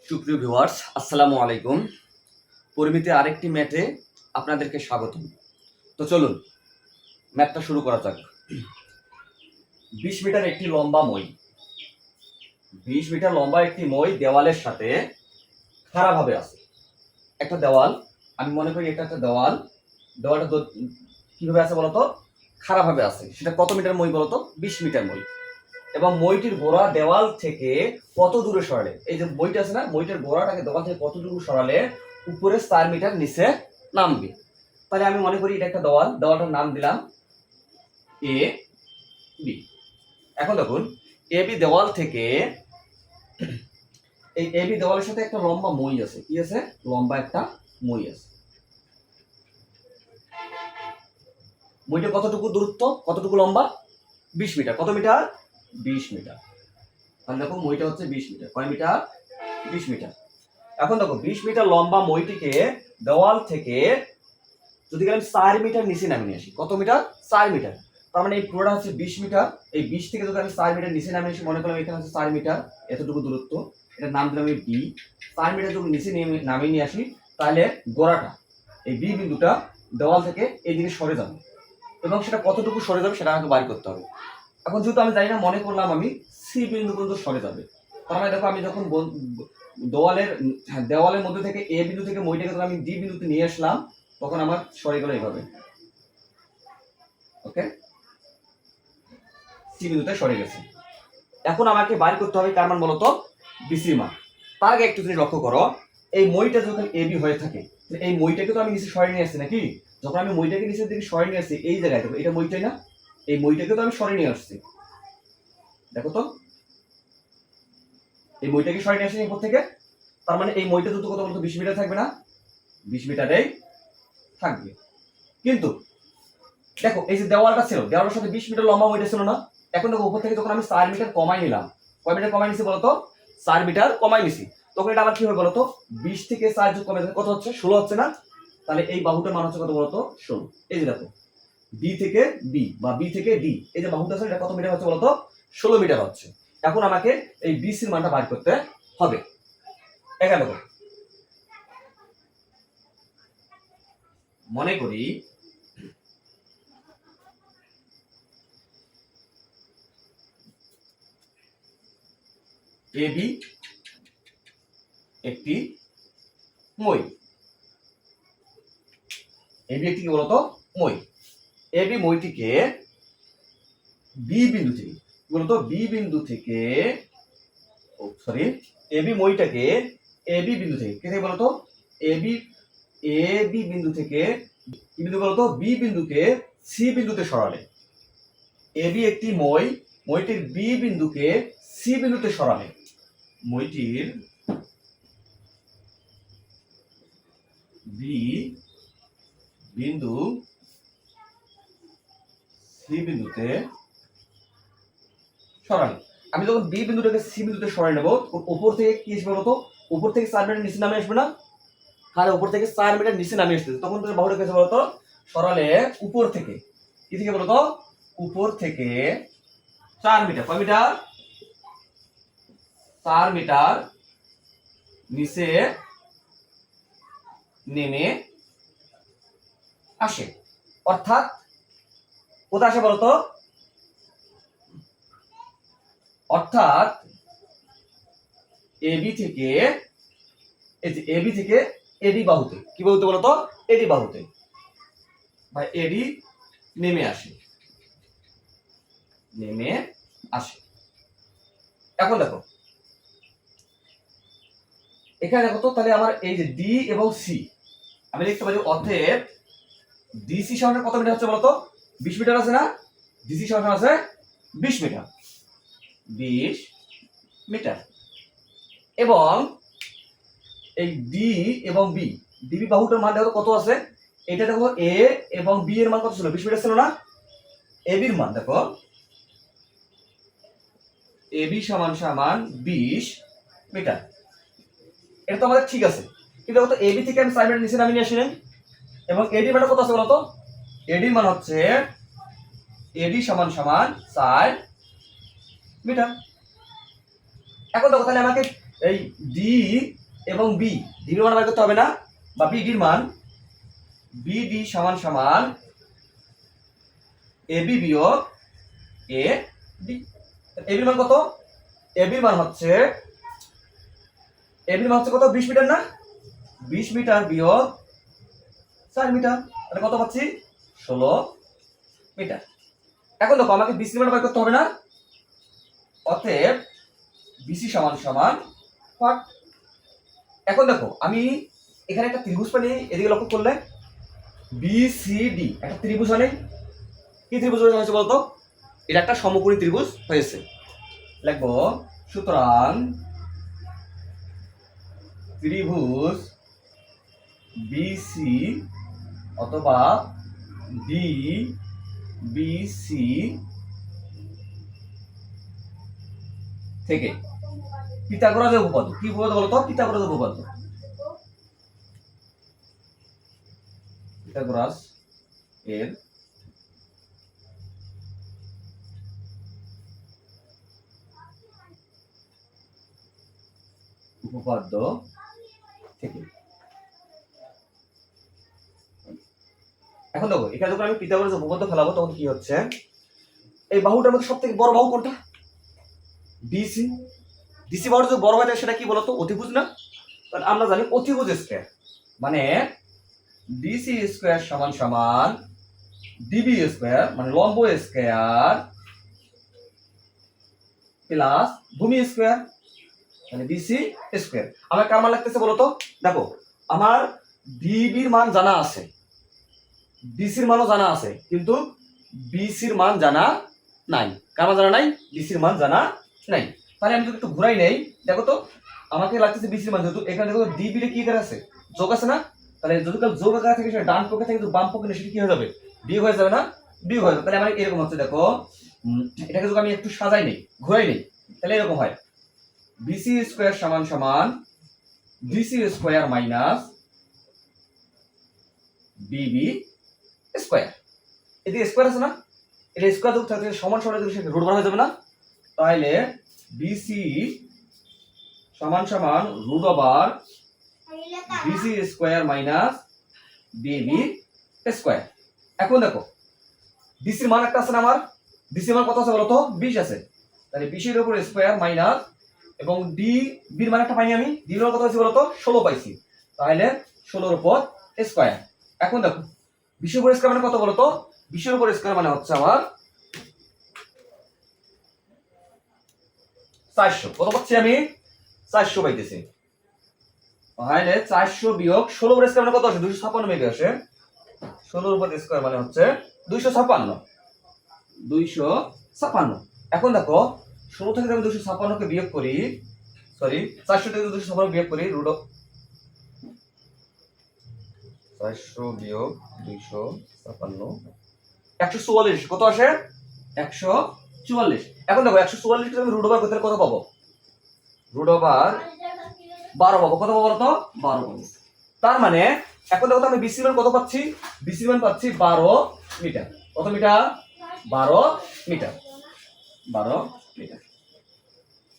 সুপ্রিয় ভিউয়ার্স, আসসালামু আলাইকুম। পরিমিতি আরেকটি ম্যাথে আপনাদেরকে স্বাগতম। তো চলুন ম্যাথটা শুরু করা যাক। 20 মিটার একটি লম্বা মই, 20 মিটার লম্বা একটি মই দেওয়ালের সাথে খাড়াভাবে আছে। একটা দেওয়াল, আমি মনে করি এটা একটা দেওয়াল। দেওয়ালটা কিভাবে আছে বলতো? খাড়াভাবে আছে। সেটা কত মিটার মই বলতো? 20 মিটার মই। এবং মইটির গোড়া দেওয়াল থেকে কত দূরে সরালে, এই যে মইটা আছে না, মইটার গোড়াটাকে দেওয়াল থেকে কত দূরে সরালে উপরে 4 মিটার নিচে নামবে। তাহলে আমি মনে করি এটা একটা দেওয়াল, দেওয়ালটার নাম দিলাম এ বি। এখন দেখুন, এ বি দেওয়াল থেকে, এই এ বি দেওয়ালের সাথে একটা লম্বা মই আছে। কি আছে? লম্বা একটা মই আছে। মইটা কতটুকু দূরত্ব, কতটুকু লম্বা? 20 মিটার। কত মিটার? 20 মিটার। তাহলে দেখো মইটা হচ্ছে 20 মিটার। কয় মিটার? 20 মিটার। এখন দেখো 20 মিটার লম্বা মইটিকে দেওয়াল থেকে যদি আমি 4 মিটার নিচে নামিয়ে আসি, কত মিটার? 4 মিটার। তার মানে এই পুরোটা হচ্ছে 20 মিটার। এই 20 থেকে যদি আমি 4 মিটার নিচে নামিয়ে আসি, মনে করলাম এখানে হচ্ছে 4 মিটার, এতটুকু দূরত্ব, এটার নাম দিলাম বি। 4 মিটার যদি নিচে নামিয়ে নিয়ে আসি, তাহলে গোড়াটা, এই বি বিন্দুটা দেওয়াল থেকে এইদিকে সরে যাবে, এবং সেটা কতটুকু সরে যাবে সেটা আমাকে বার করতে হবে। এখন যেহেতু আমি জানি না, মনে করলাম আমি সি বিন্দু পর্যন্ত সরে যাবে। তার মানে দেখো, আমি যখন দেওয়ালের মধ্যে থেকে এ বিন্দু থেকে মইটাকে যখন আমি ডি বিন্দুতে নিয়ে আসলাম, তখন আমার সরে গেল এইভাবে। ওকে, সি বিন্দুতে সরে গেছে। এখন আমাকে বার করতে হবে কার মান বলতো? বিসির মান। তার আগে একটু তুমি লক্ষ্য করো, এই মইটা যখন এ বি হয়ে থাকে, এই মইটাকে তো আমি নিচে সরে নিয়ে আসছি নাকি? যখন আমি মইটাকে নিচের দিকে সরে নিয়ে আসছি, এই জায়গায় দেখো, এটা মইটাই না? এই মইটাকে তো আমি সরে নিয়ে আসছি, দেখো তো, এই মইটাকে সরে নিয়ে আসছি এরপর থেকে। তার মানে এই মইটা দ্রুত কত বলতো? 20 মিটার থাকবে না? 20 মিটারেই থাকবে। কিন্তু দেখো, এই যে দেওয়ালটা ছিল, দেওয়ালের সাথে 20 মিটার লম্বা মইটা ছিল না? এখন দেখো, উপর থেকে যখন আমি 4 মিটার কমাই নিলাম, কয় মিটার কমাই নিছি বলতো? 4 মিটার কমাই নিছি। তখন এটা আবার কি হবে বলতো? 20 থেকে 4 যোগ কমে কত হচ্ছে? 16 হচ্ছে না? তাহলে এই বাহুটার মান হচ্ছে কত বলতো? 16। এই যে দেখো, বি থেকে বি বা বি থেকে ডি, এই যে বাহুটা আছে, এটা কত মিটার হচ্ছে বলতো? 16 মিটার হচ্ছে। এখন আমাকে এই বিসির মানটা বার করতে হবে। এখানে দেখো, মনে করি এ বি একটি মই। এ বি একটি কি বলতো? মই। এ বি মইটিকে বি বিন্দু থেকে, কি বলতো? বি বিন্দু থেকে, sorry, A B মইটাকে A B বিন্দু থেকে, কে থেকে বলতো? এ বি বিন্দু থেকে, কি বিন্দু বলতো? বি বিন্দুকে সি বিন্দুতে সরালে। এ বি একটি মই, মইটির বি বিন্দুকে সি বিন্দুতে সরালে, মইটির বি বিন্দু সি বিন্দুতে সরালে। আমি যখন বি বিন্দুটাকে সি বিন্দুতে সরাই নেব, উপর থেকে কি আসবে বলতো? উপর থেকে 4 মিটার নিচে নামে আসবে না? তাহলে উপর থেকে 4 মিটার নিচে নামে আসতেছে, তখন তোর বাহুটা কেসে বলতো? সরালে উপর থেকে, কি থেকে বলতো? উপর থেকে 4 মিটার, কয় মিটার? 4 মিটার নিচে নেমে আসে। অর্থাৎ কোথায় আসে বলতো? অর্থাৎ এবি থেকে, এই যে এবি থেকে এডি বাহুতে, কি বলতে বলতো? এডি বাহুতে বা এডি নেমে আসে, নেমে আসে। এখন দেখো, এখানে দেখো তো, তাহলে আমার এই যে ডি এবং সি, আমি লিখতে পারি অতএব ডিসি সমান কত মিটার হচ্ছে বলতো? 20 মিটার আছে না? ডিসি সমান আছে 20 মিটার, 20 মিটার। এবং এই ডি এবং বি, ডিবি বাহুটার মান দেখো কত আছে? এটা দেখো, এ এবং বি এর মান কত ছিল? 20 মিটার ছিল না? এ বির মান দেখো, এ বি সমান সমান 20 মিটার। এটা তো আমাদের ঠিক আছে, কিন্তু দেখো তো, এ বি থেকে আমি 4 মিটার নিচে নামিয়ে নিয়ে আসি নাই, এবং এডির মান কত আছে বলতো? এডির মান হচ্ছে, এডি সমান সমান 4 মিটার। এখন দেখো, তাহলে আমাকে এই ডি এবং বি ডির মান বের করতে হবে না, বা বিডির মান বিডি সমান সমান এবি বিয়োগ এ ডি। এবির মান কত? এবির মান হচ্ছে কত? 20 মিটার না? 20 মিটার বিয়োগ 4 মিটার, তাহলে কত পাচ্ছি? 16 মিটার। এখন দেখো আমাকে বিসি মান বের করতে হবে না, অতএব বিসি সমান সমান 5। এখন দেখো আমি এখানে একটা ত্রিভুজ পানি, এদিকে লক্ষ্য করলে বিসিডি একটা ত্রিভুজ হয়। কি ত্রিভুজ হয়েছে বলতো? এটা একটা সমকোণী ত্রিভুজ হয়েছে। লিখবো সুতরাং ত্রিভুজ বিসি অথবা ডি বিসি থেকে পিথাগোরাসের উপপাদ্য, কি উপপাদ্য বলতো? পিথাগোরাসের উপপাদ্য। পিথাগোরাস এর উপপাদ্য থেকে। এখন দেখো এখানে যখন আমি পিথাগোরাসের উপপাদ্য ফেলাবো তখন কি হচ্ছে, এই বাহুটার মধ্যে সবথেকে বড় বাহু কোনটা? ডিসি। ডিসি বাহুটা যদি বড় হয় সেটা কি বলতো? অতিভুজ না? তাহলে আমরা জানি অতিভুজ স্কয়ার মানে ডিসি স্কয়ার সমান সমান ডিবি স্কয়ার মানে লম্ব স্কয়ার প্লাস ভূমি স্কয়ার মানে ডিসি স্কয়ার। আমার কার মান লাগতেছে বলতো? দেখো আমার ডিবির মান জানা আছে, ডিসির মানও জানা আছে, কিন্তু বিসির মান জানা নাই। কার মান জানা নাই? বিসির মান জানা নাই। তাহলে আমি যদি একটু ঘুরাই নেই, দেখো তো আমাকে লাগতেছে বিসির মান, যেহেতু এখানে দেখো ডিবি কি আকারে আছে? যোগ আছে না? তাহলে যদি যোগ আকারে থাকে সেটা ডান পক্ষে থেকে বাম পক্ষে সেটা কি হয়ে যাবে? বিয়োগ হয়ে যাবে না? বিয়োগ হয়ে যাবে। তাহলে আমার এরকম হচ্ছে, দেখো এটাকে যদি আমি একটু সাজাই নেই, ঘুরাই নেই, তাহলে এরকম হয় বিসি স্কয়ার সমান সমান DC square minus BB square. এদিকে স্কয়ার আছে না? এটা স্কয়ার যোগ থাকলে সমান সমান সেটা রুট বার হয়ে যাবে না? তাহলে বিসি সমান সমান root over BC square minus BB square. এখন দেখো ডিসির মান একটা আছে না আমার? ডিসির মান কত আছে বলতো? 20 আছে। তাহলে 20 এর উপর স্কয়ার মাইনাস, এবং ডি বির মান একটা পাইনি আমি, ডি এর মান কত আছে বলতো? 16 পাইছি। তাহলে 16 এর উপর স্কয়ার। এখন দেখো 20 এর উপর স্কয়ার মানে কত বলতো? 20 এর উপর স্কয়ার মানে হচ্ছে আমার 400। কত পাচ্ছি আমি? 400 পাইতেছি। তাহলে 400 বিয়োগ 16 এর স্কয়ার মানে কত আসে? 256 মেবি আসে। 16 এর উপর স্কয়ার মানে হচ্ছে 256। 256। এখন দেখো 16 থেকে আমি 256 কে বিয়োগ করি, সরি 400 থেকে 256 বিয়োগ করি, রুট 400 বিয়োগ 256 144। কত আসে? 144। এখন দেখো 144 কে আমি রুট ওভার করতে কত পাবো? রুট ওভার 12 পাবো। কত পাবো বলতো? 12 পাবো। তার মানে এখন দেখো তো আমি বিসি মান কত পাচ্ছি? বিসি মান পাচ্ছি 12 মিটার। কত মিটার? 12 মিটার। 12 মিটার।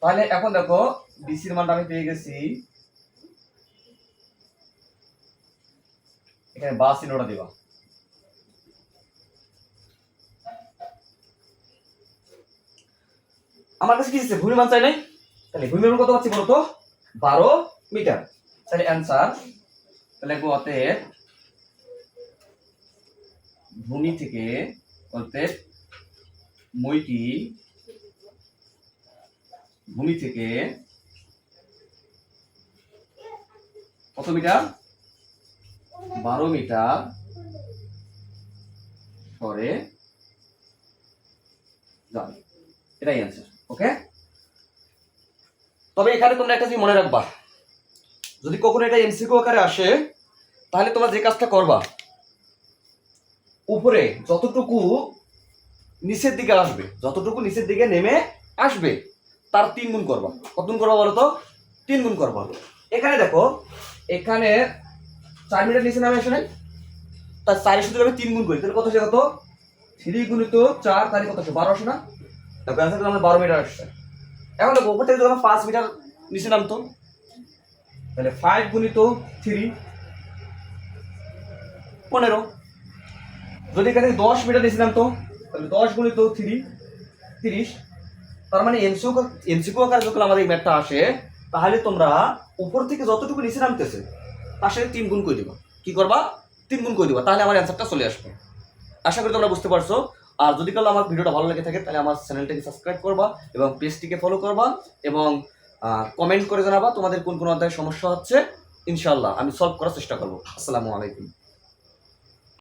তাহলে এখন দেখো বিসির মানটা আমি পেয়ে গেছি, এখানে বা চিহ্নটা দিবা। আমার কাছে কি দিচ্ছে? ভূমি মান চাই নাই? তাহলে ভূমি মান কত পাচ্ছি বলতো? 12 মিটার। তাহলে অ্যানসার, তাহলে অতএব ভূমি থেকে, অতএব মইটি ভূমি থেকে কত মিটার? 12 মিটার সরে যাবে। এটাই অ্যান্সার। ওকে, তবে এখানে তোমরা একটা জিনিস মনে রাখবা, যদি কখনো এটা এমসিকিউ আকারে আসে তাহলে তোমরা যে কাজটা করবা, উপরে যতটুকু নিচের দিকে আসবে, যতটুকু নিচের দিকে নেমে আসবে তার 3 গুণ করবা। কত গুণ করবা বলো তো? 3 গুণ করবা। এখানে দেখো এখানে 4 মিটার নিচে নামে আসে নাই, তার 4 এর সাথে আমি 3 গুণ করি, তাহলে কত আসে? কত? 3 গুণিত 4 তাহলে কত আসে? 12 আসে না? দেখো অ্যান্সার আমার 12 মিটার আসছে। এখন দেখো উপর থেকে যখন 5 মিটার নিচে নামতো, তাহলে 5 গুণিত 3 15। যদি এখানে 10 মিটার নিয়েছিলাম তো তাহলে 10 গুণিত 3 30। তার মানে এমসিকিউ আকারে যখন আমাদের এই ম্যাথটা আসে তাহলে তোমরা উপর থেকে যতটুকু নিচে নামতেছে তার সাথে 3 গুণ করে দিবা। কি করবা? 3 গুণ করে দিবা, তাহলে আমার অ্যান্সারটা চলে আসবে। আশা করি তোমরা বুঝতে পারছো। আর যদি কাল আমার ভিডিওটা ভালো লেগে থাকে তাহলে আমার চ্যানেলটাকে সাবস্ক্রাইব করবা এবং পেজটিকে ফলো করবা এবং কমেন্ট করে জানাবা তোমাদের কোন কোন অধ্যায়ে সমস্যা হচ্ছে। ইনশাআল্লাহ আমি সলভ করার চেষ্টা করবো। আসসালামু আলাইকুম।